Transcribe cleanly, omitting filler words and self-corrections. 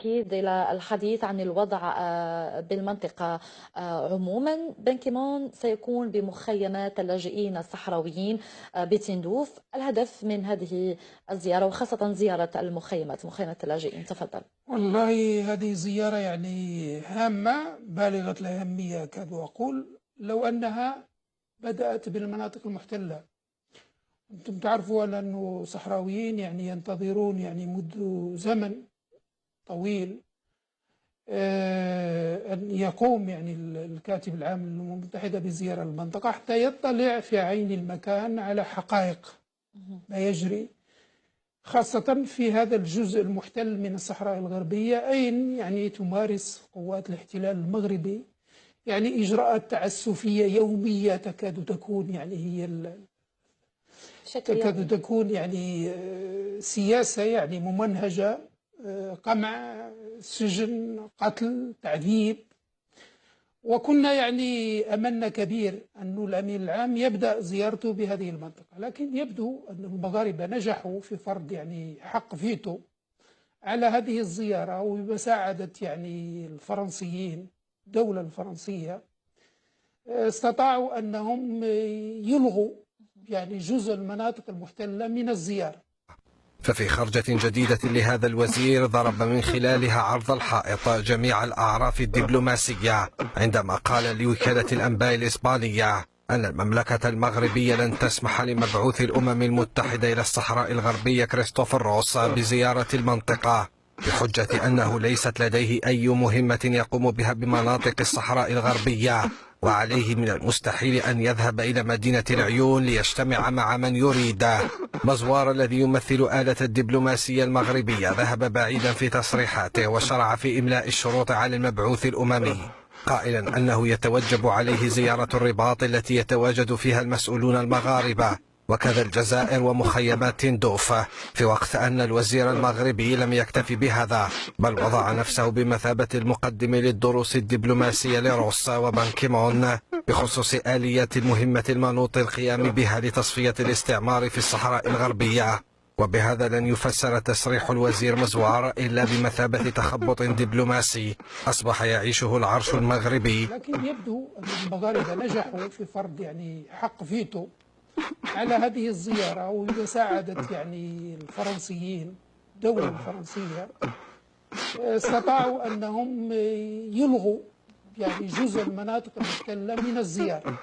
بالتأكيد إلى الحديث عن الوضع بالمنطقة عموما. بان كيمون سيكون بمخيمات اللاجئين الصحراويين بتندوف. الهدف من هذه الزيارة وخاصة زيارة المخيمات، مخيمات اللاجئين، تفضل. والله هذه زيارة يعني هامة بالغة الأهمية أكاد أقول، لو أنها بدأت بالمناطق المحتلة. أنتم تعرفوا أنه صحراويين يعني ينتظرون يعني منذ زمن طويل أن يقوم يعني الكاتب العام للأمم المتحدة بزيارة المنطقة حتى يطلع في عين المكان على حقائق ما يجري، خاصة في هذا الجزء المحتل من الصحراء الغربية، أين يعني تمارس قوات الاحتلال المغربي يعني إجراءات تعسفية يومية تكاد تكون يعني تكاد تكون يعني سياسة يعني ممنهجة، قمع، سجن، قتل، تعذيب. وكنا يعني أملنا كبير أن الأمين العام يبدأ زيارته بهذه المنطقة، لكن يبدو أن المغاربة نجحوا في فرض يعني حق فيتو على هذه الزيارة، وبمساعدة يعني الفرنسيين، الدولة الفرنسية استطاعوا أنهم يلغوا يعني جزء المناطق المحتلة من الزيارة. ففي خرجة جديدة لهذا الوزير ضرب من خلالها عرض الحائط جميع الأعراف الدبلوماسية عندما قال لوكالة الأنباء الإسبانية أن المملكة المغربية لن تسمح لمبعوث الأمم المتحدة إلى الصحراء الغربية كريستوفر روس بزيارة المنطقة، بحجة أنه ليست لديه أي مهمة يقوم بها بمناطق الصحراء الغربية، وعليه من المستحيل أن يذهب إلى مدينة العيون ليجتمع مع من يريده. مزوار الذي يمثل آلة الدبلوماسية المغربية ذهب بعيدا في تصريحاته وشرع في إملاء الشروط على المبعوث الأممي، قائلا أنه يتوجب عليه زيارة الرباط التي يتواجد فيها المسؤولون المغاربة، وكذا الجزائر ومخيمات تندوف، في وقت أن الوزير المغربي لم يكتفي بهذا، بل وضع نفسه بمثابة المقدم للدروس الدبلوماسية لروس وبان كيمون بخصوص آليات المهمة المنوط القيام بها لتصفية الاستعمار في الصحراء الغربية. وبهذا لن يفسر تصريح الوزير مزوار إلا بمثابة تخبط دبلوماسي أصبح يعيشه العرش المغربي. لكن يبدو أن المغاربة نجحوا في فرض يعني حق فيتو على هذه الزيارة، وبمساعدة يعني الفرنسيين، الدولة الفرنسية استطاعوا أنهم يلغوا يعني جزء المناطق المحتلة من الزيارة.